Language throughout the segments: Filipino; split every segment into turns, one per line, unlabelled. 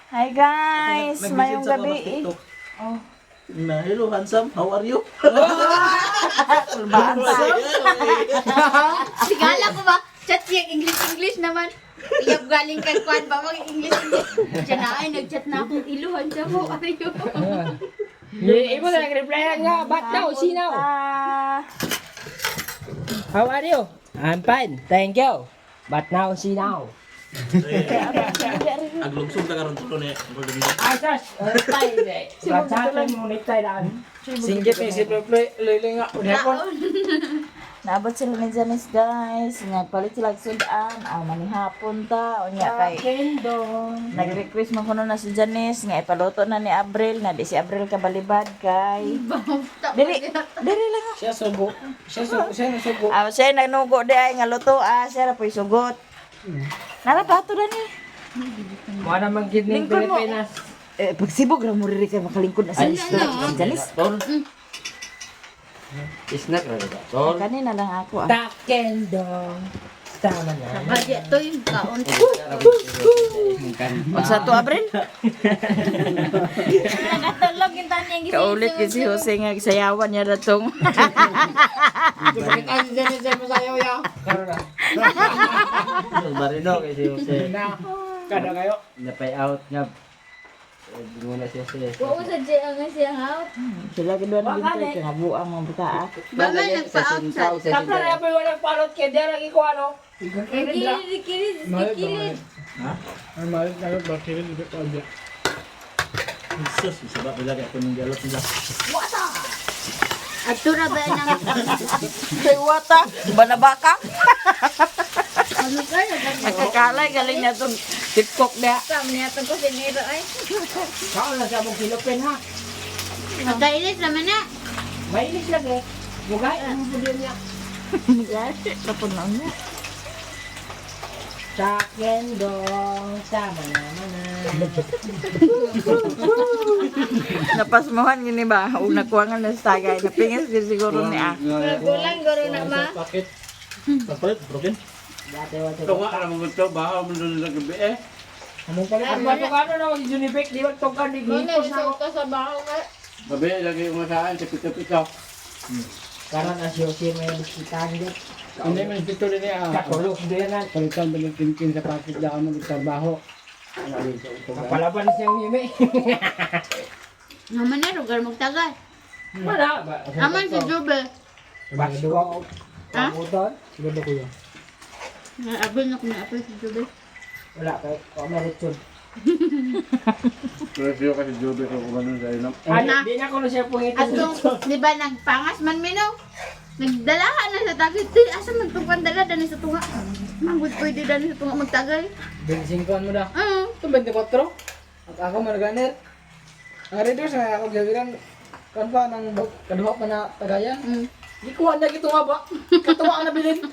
Hi guys, mayong gabi.
Oh. Na, hello handsome, how are you?
Sigala ko ba? Chat siya English naman. Iyap galing kay Kwan ba mag English. Siya na ay nag-chat na akong iluhan siya mo. Ayo.
Ibo na nag-reply nga. Ba't daw? Sinaw? How are you? I'm fine. Thank you. But now, sinaw?
Aglungsong ta karon tulo ni.
Asas! Tay, Ratsatan mo ni Tay daan. Singgit ni si Play. Lili nga. Udah ko.
Naabot sila ni Janice guys. Nagpalit sila sudan. Manihapon ta. O niya kay. Nag-request mo kuno na si Janice. Nga ipaluto na ni Abril. Na di si Abril kabalibad kay. Dili lang ako.
Siya sugo. Siya nasugo.
Siya nagnugo di ay nga luto. Siya na po'y sugot. Nalabato na ni.
Wala man gid ning
Lingkod mo.
Pilipinas.
Pagsibog ra mo rin kay makalingkod na si Janice.
Tol. Snack ra ba? Tol.
Kanina lang ako
Takendong. Tama na.
Kaya to yung kaon.
Sa to Abril?
Nagatulog yung tanyang gising.
Kaulit yun si Jose nga sayawan niya datong.
Bakit ay dyan sa masayaw ya? Karon na.
Marino kay si Jose.
Na. Kada kayo.
Napay out nga. Di mo na si Jose.
Oo sa siya nga siya out.
Sila kedua na bintay kay nabuang mga butaa.
Ba man nagpa-out sa.
Tapos na pa wala palot kay dera gi ko ano.
Kilid.
Ang malit na ba kaya dito pa dia.
Jesus, sabab bila kay kuning galot nila.
Ato na ba nang
Kay wata, banabaka.
ano ka na ba?
Nakakalay galing na tong TikTok niya.
Sam niya to ko siniro ay.
Kao na sa mong kilopin ha.
Magkailis naman na.
Mainis lang eh. Bugay ang video niya.
Tapon na niya.
Takendong. Tama naman na.
Napasmuhan gini ba? Una kuwangan na sa tagay. Napingis din siguro niya.
Gulang garo na ma.
Pakit. Papalit broken.
Dati wala.
Ito nga, alam mo gusto, bahaw mo doon sa gabi eh.
Anong pala? Ang matukano na ako si Junipek. Di ba tukan di
Mo na
gipos na ako.
ka sa baho nga.
Gabi, lagi yung masaan, tipit-tipit ako.
Karan as Yossi may biskitan din.
Hindi, may pito rin niya.
Katulog din yan.
Palitan ba yung kinkin sa pakit na mo nagtrabaho. Ano dito, ito ba?
Kapalaban siya ang himi.
Naman na lugar magtagal.
Wala ba?
Aman si Jube.
Bakit duwa ko?
Ha?
Kamutan? Siguro ko yun.
Naabol na ko na apel si Jube.
Wala kay Ameritson.
Presyo kasi Jobe ko kung ganun sa inam.
Di na ko na siya pungitin.
At kung, di ba, nagpangas man mino. Nagdalahan na sa tagal. Di, asa magpapandala dani sa tunga. Manggod pwede dani sa tunga magtagal.
25 mo na.
Oo.
Ito 24. At ako marganer. Ang reduce na ako gawiran. Kanpa ng kaduha pa na tagayan. Di kuha na gito nga ba? Katuwa ang nabilin.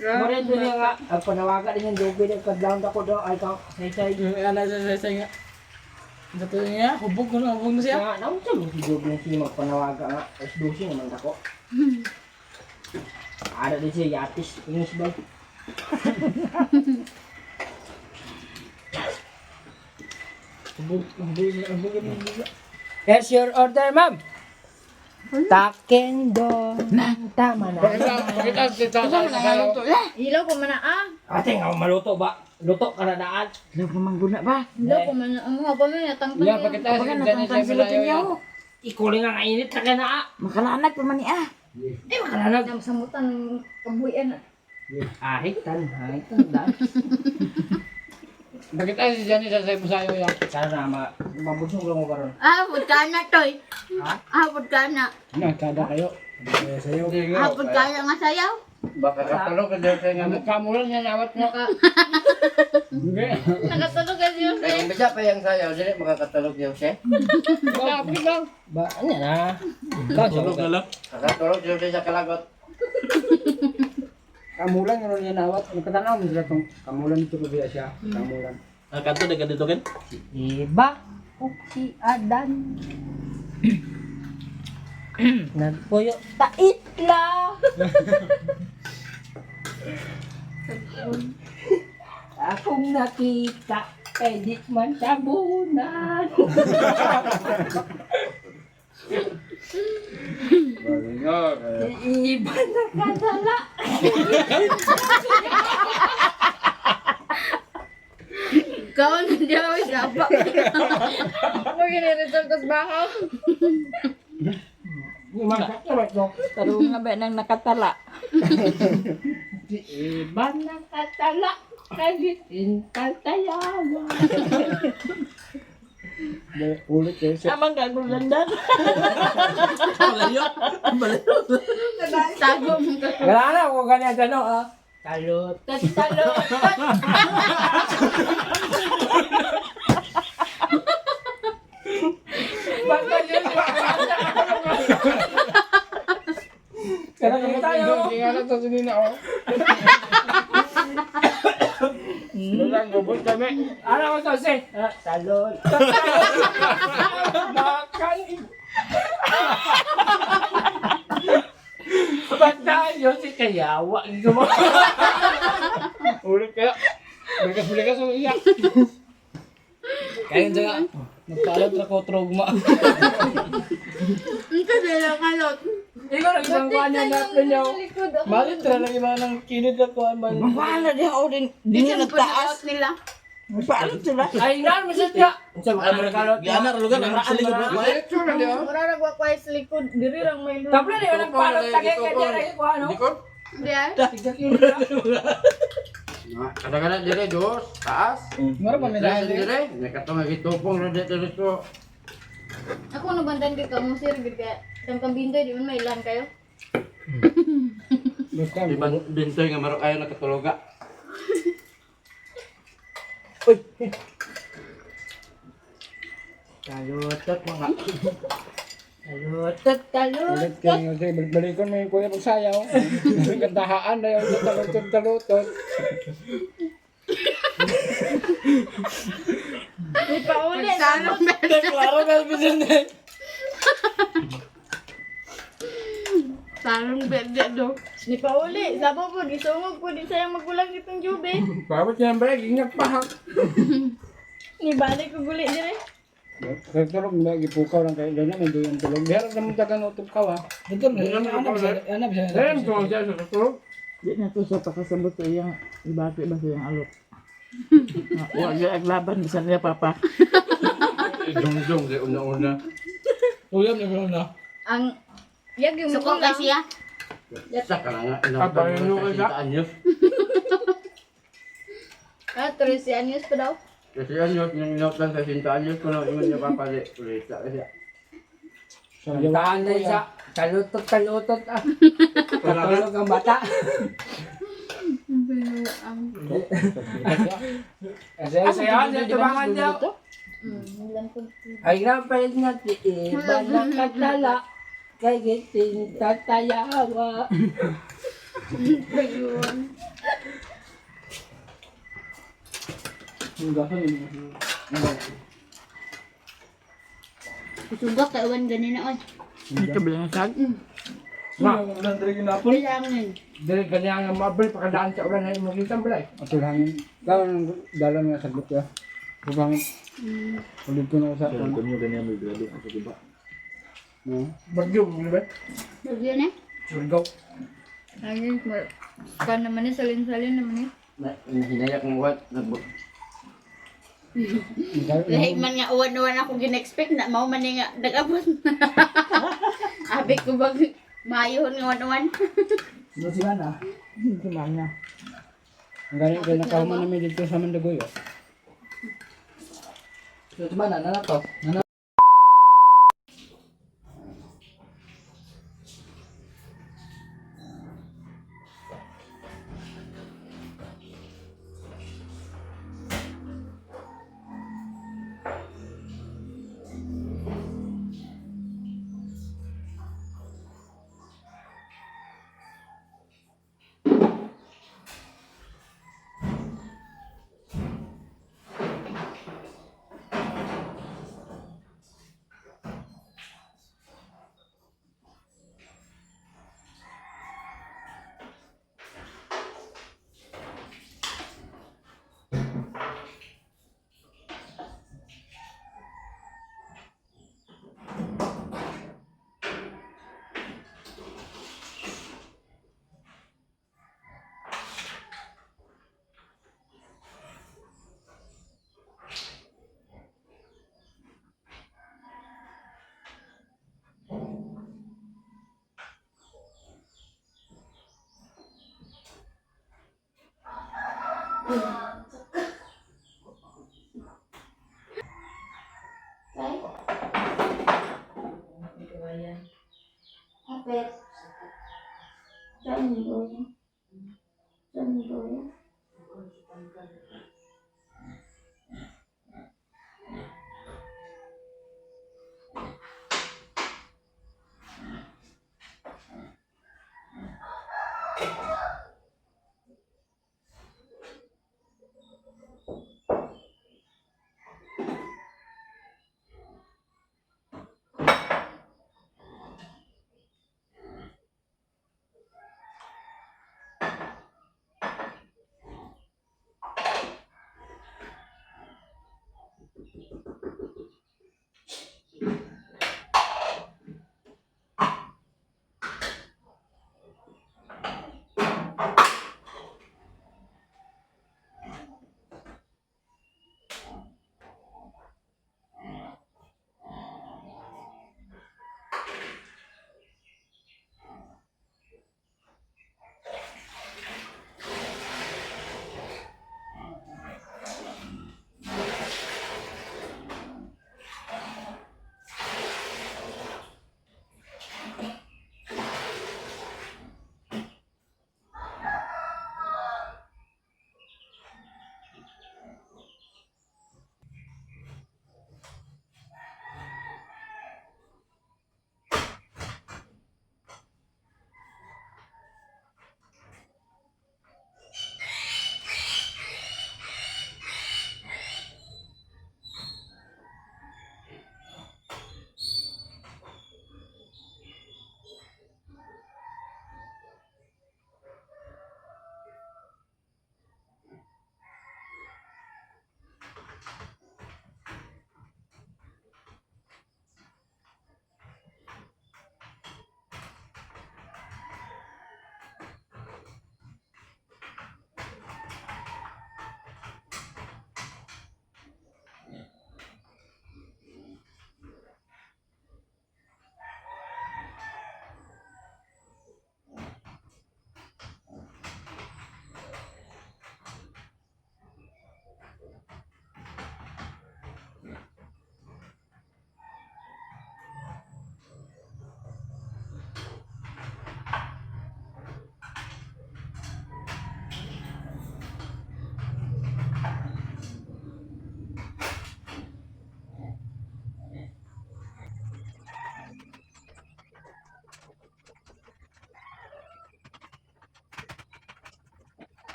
Morin din nga. Ang panawaga din yung jobe din. Kadlaon ako daw. Ay ka. Say-say.
Ano sa nga. Dato niya, hubog na siya.
Nga, naunsa mo si jobe yung siya magpanawaga nga. As dosi naman ako. Ada din siya yatis. Ingis ba?
Hubog.
Here's your order, ma'am. Takendo. Tama na.
Bakit ang kita sa
Ilaw ko man na
Ate nga maluto ba? Luto ka na daan.
Ano ka mangguna ba?
Ilaw ko man na. Ang mga pa man natangtang.
Ya, bakit ang
Kapag
kita
natangtang sila tinyaw.
Ikuling nga kainit na ka na.
Makalanag pa man niya.
Eh, makalanag.
Ang samutan kabuyan.
Ahitan, ahitan. Daan.
Bakit ang si Johnny sa sayo ya?
Sana mabusog lang mo ba ron?
Hapod ka na, Toy. Hapod ka na.
Nakada kayo.
Sayo.
Hapod ka na nga sayaw.
Baka katalo ka dyan sa nga.
Kamulan niya nawat mo.
Hindi.
Nakatulog ka siya.
Kung bisa pa yung sayaw, dili makakatalog yung siya.
Kapit lang.
Ba, ano na? Ikaw,
Tulog na lang.
Kakatulog yung siya sa kalagot.
Kamulan nga niya nawat. Nakatanaw mo sila tong kamulan ito ko siya. Kamulan.
Kanto na ganito kan.
Iba o si Adan. Nagpuyo taitla. Akong nakita
kay di man tabunan. Iba na kadala.
Ikaw na di ako isapa. Ako giniresolve tas bakaw.
Umagat na ba ito?
Tarong nga ba nang nakatala?
Iba na kadala. Kay di tayawa. Ulit kayo siya.
Amang kagulandan.
Malayo. Malayo.
Tago mo ka.
Wala na ako ganyan tanong ah. Talutot, talutot. Baka yun. Kaya kami tayo. Kaya na to sinina ako. Walang gubot kami. Ano ko to si? Talutot, talutot. Bakal. Ba't tayo si Kayawa? Ulit kaya. Bulikas ang iyak.
Kaya nga, nagpalot na ko trogma.
Ang kadala kalot.
Ikaw nang ibang kuha niya na niya.
Malit ra lang iba ng kinid na ko man.
Paano di ako din
Di
di
siya
nagtaas?
nila.
Paano sila?
Ay, nga, masat niya. Sa mga kalot.
Giana lugan ang sa likod ba?
Mura nagwakway sa likod. Diri lang may luna.
Tapos na yun, ang palot tagay ka dyan ay kuha, no?
Di ay?
Kadang-kadang dire dos, taas.
Mara pa may dahil.
Dire, nek katong gitupong ra dito dito.
Ako nabandan ka mo sir gid ka. Tang bindoy di man may ilan kayo.
Basta,
Iban bintoy nga marok ayo nakatuloga.
talutot mga. Talutot, talutot.
Ulit kayo kasi balik-balikon mo yung kuya pagsayaw. Kantahaan na yung talutot-talutot.
Di pa uli. Sana
Klaro ka bisan eh.
Sarang berde do. Di pa uli. Sabo po, gisungog po. Di sayang magulang itong jube.
Bakit yan ba? Ingat pa ha.
Ni balik ko guli dire.
Kaya tulog na, ipukaw lang kayo. Ganyan, may doon tulog. Meron naman tagang utog ka ha.
Ito, ano bisa.
Ayun, tulog siya sa tulog.
Di na to siya pakasabot sa iyang ibati ba sa iyang alot. Huwag yung aglaban bisan niya papa.
Dungdung di una-una.
Uyam na meron na.
Ang yag yung suko kay siya.
Sa ka nga
Papayin mo ka siya?
anyos.
Ah, 13 anyos pa daw.
Kasi anyos yung inautan sa 50 anyos ko na ingon niya papali. Ulit sa kasi.
Taan na siya. Talutot, talutot ah. Tulog ang bata. Kasi sayahan niya, tumangan niya. Ay nga pala natin, iba na kadala. Kay giting tatayawa.
Yung gasan yun.
Suga kay uwan ganina oy.
Ito bilang sag.
Nandre ginapon.
Kailangan.
Dili kanya nga mabel pakadaan sa ulan na makita balay.
At hangin. Kaya nang dalan nga sagot ya. Bukangin. Ulit ko na sa
Kung nyo ganyan may grado sa diba?
Bagyo, di ba?
Bagyo na.
Surgaw.
Ayun, kan naman ni salin-salin naman ni.
Hinayak ng wat.
Lahi man nga uwan-uwan ako gin-expect na mao man ni nga nag-abot. Abi ko bag maayon nga uwan-uwan.
Ano sila na?
Gimana?
Ang galing kayo nakahuman namin dito sa Mandagoy.
Ito ba na to?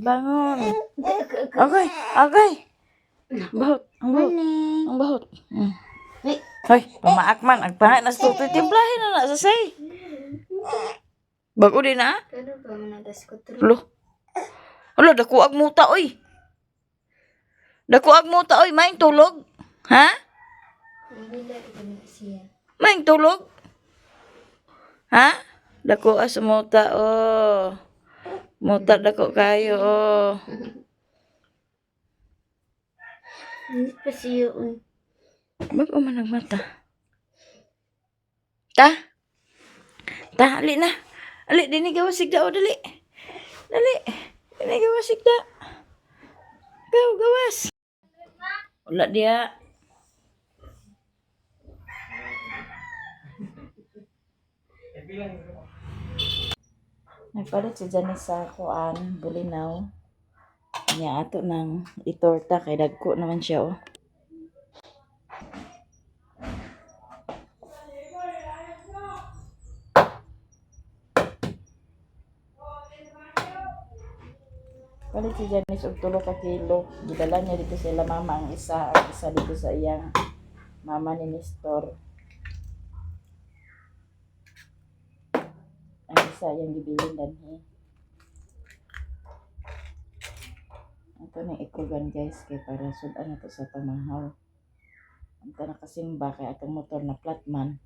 Bangon. Okay, okay. Bahot, ang bahot. Ang bahot. Hoy, pamaak man. Agpahay na sa tutoy. Timplahin na na sa say. Bago din na.
Pero pa manadas ko to.
Lo. Alo, dakuag muta, oy. Dakuag muta, oy. Maing tulog. Ha? Maing tulog. Ha? Dakuag sa muta, oh. Muta dako kayo, oh.
Hindi pa siya.
Bago man nagmata. Ta? Ta, ali na. Ali, dini gawasig da, o dali. Dali. Dini gawasig da. Gaw, gawas. Wala dia. Nagpalit si Janice sa kuan, bulinaw. Niya ato ng itorta kay dagko naman siya, oh. Palit si Janice og 3 ka kilo. Gidala niya dito sila mama ang isa dito sa iyang mama ni Nestor. Ang isa yung gibilin danhi. Ito na ikugan guys kay para sudan na to sa pamahaw. Ang ta nakasimba kay atong motor na flatman.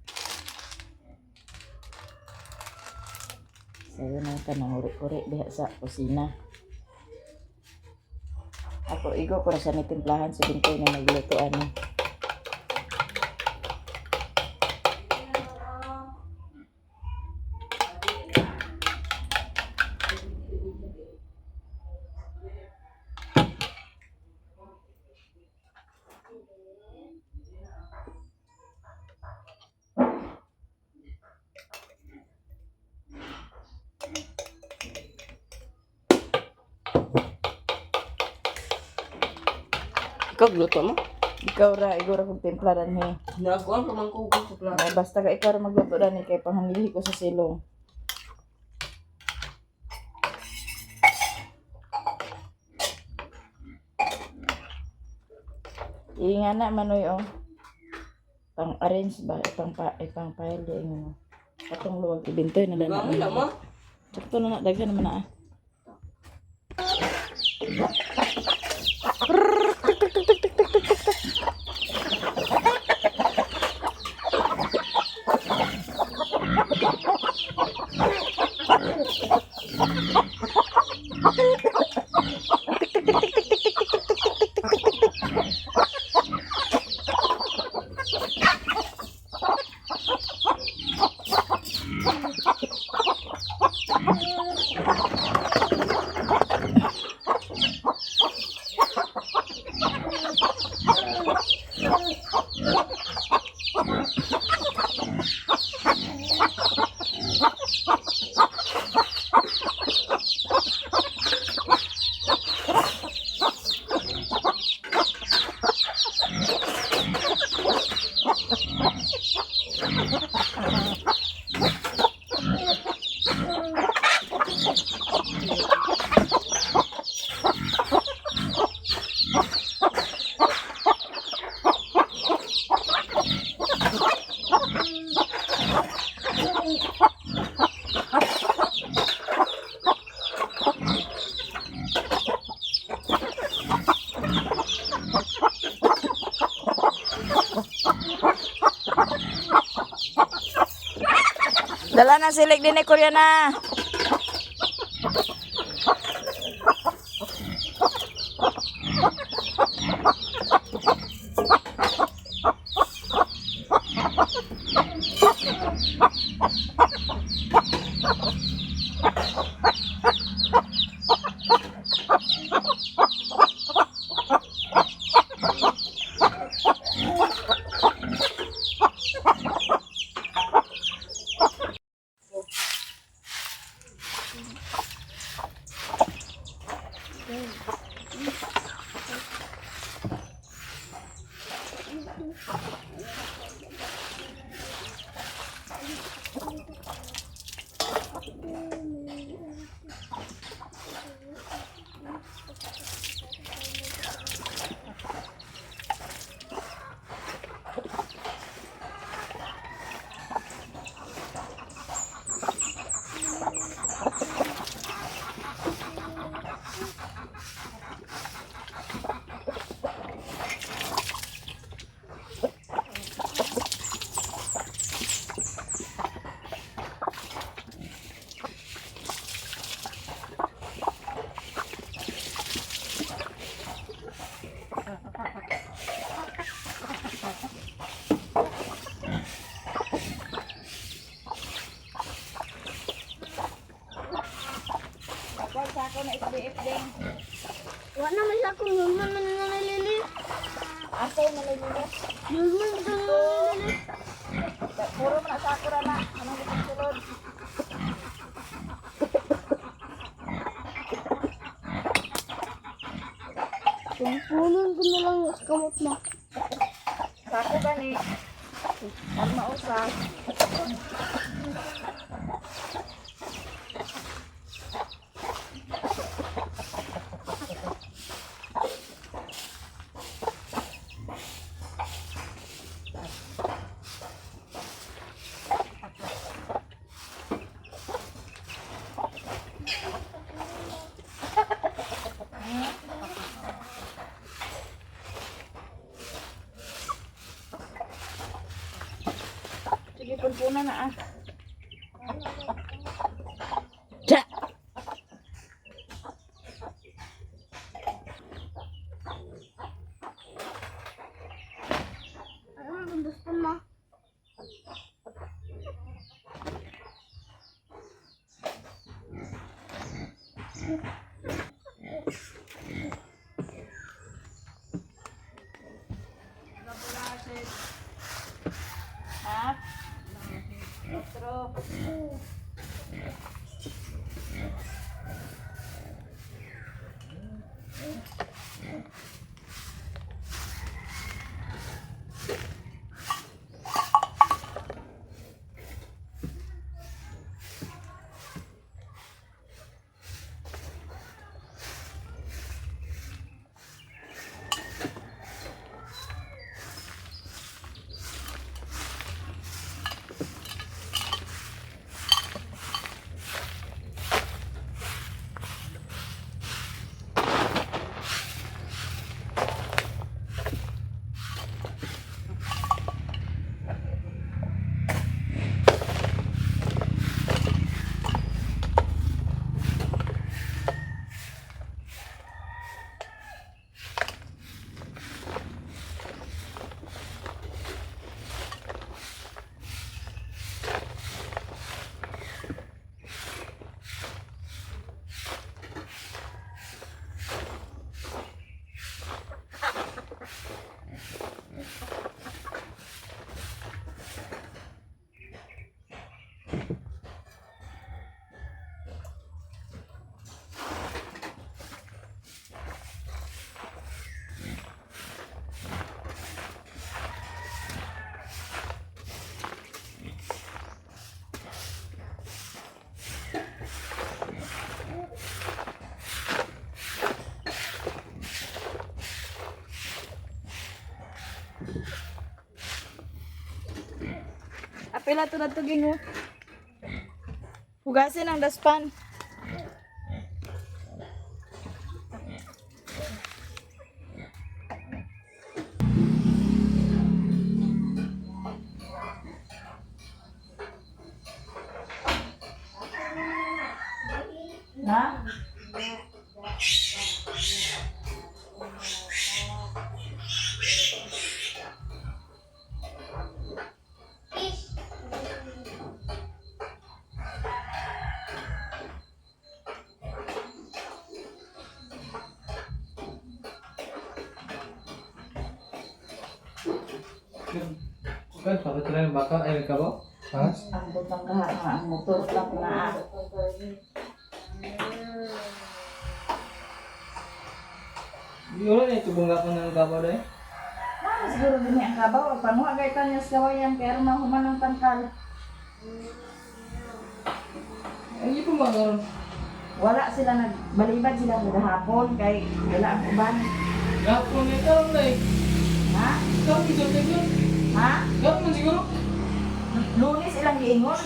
Sayo na ito ng uri-uri diha sa kusina. Ako igo ko sa nitimplahan sa bintoy na naglutoan na.
Ikaw, gluto mo?
Ikaw ra kong timplahan ni.
Nagawa pa man ko sa plato.
Basta ka ikaw ra magluto dani kay panghangili ko sa silong. Inga na manoy oh. Pang arrange ba pang file di ingo. Atong luwag ibintoy na dana.
Wala mo?
Sakto na na daghan naman na. Dala na silik din ni Koreana. Kapag sa ako na SBF din.
Wala naman sa akong normal man na nalilit.
Asay na nalilit.
Normal man na nalilit.
Puro man sa ako na. Anong gusto sulod?
Punan ko na lang sa kamot na.
Sa ako gani. Ang mausap. Sige, punpunan na ah. Tsa!
Ano gusto mo?
Ha? Otro. Apela to na to gingo. Hugasin ang daspan. Na?
Kan, bakit na yung baka? Ay, nagkabaw?
Ang butang kaha nga ang motor lang na.
Yun na, itubong ka ng kabaw na eh.
siguro din ang kabaw. Panuha gay tanya sa kawayan kaya rin mahuman ng tangkal.
Hindi po mga
Wala sila nagbalibad sila sa hapon kay wala ang uban.
gapon na ito na eh.
Ha?
Gapon siguro.
Ha?
Gapon siguro.
Lunes ilang giingon.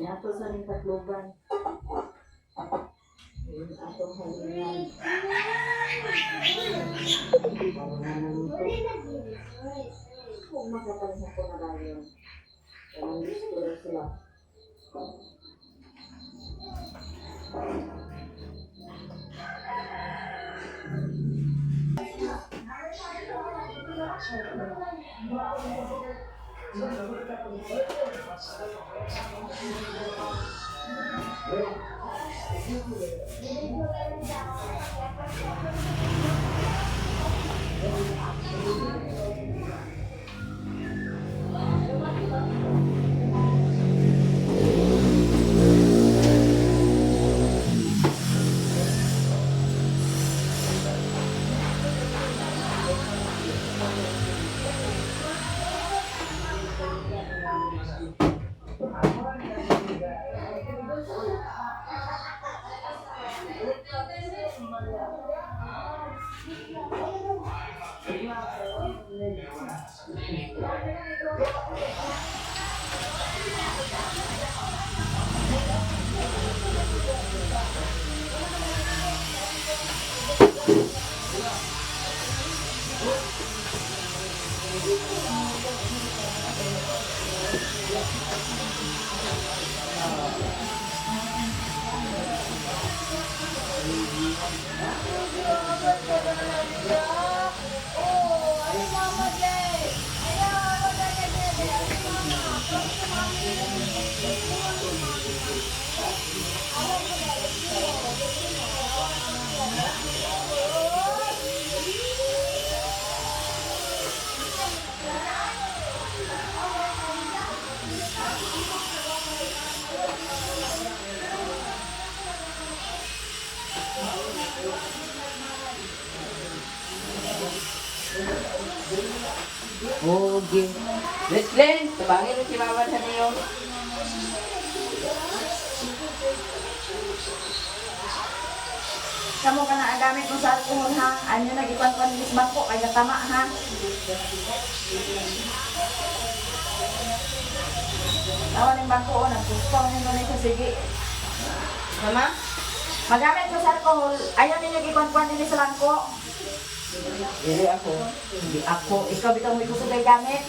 Yato sa ring Tacloban. Atong halingan. Kung makapalisan ko na lang yun. Kaya gusto rin sila.
Okay. Leslie, tabangin mo si Mama sa niyo.
Kamu ka na ang gamit mo sa alcohol ha. Ano nag-ipan-pan ng bangko kaya tama ha. Tawa ng bangko o nagpuspong nyo na sa sige.
Mama?
Magamit mo sa alcohol. Ayaw ninyo ipan-pan din sa bangko.
Dili ako. Hindi ako.
Ikaw bitang mo ikusog ay gamit.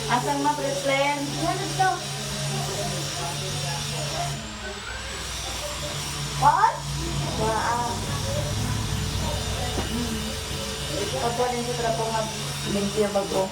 Asang ma-preslen? Ano to? What? Wow. Pagkuha din sa trapo mag-limpia bago.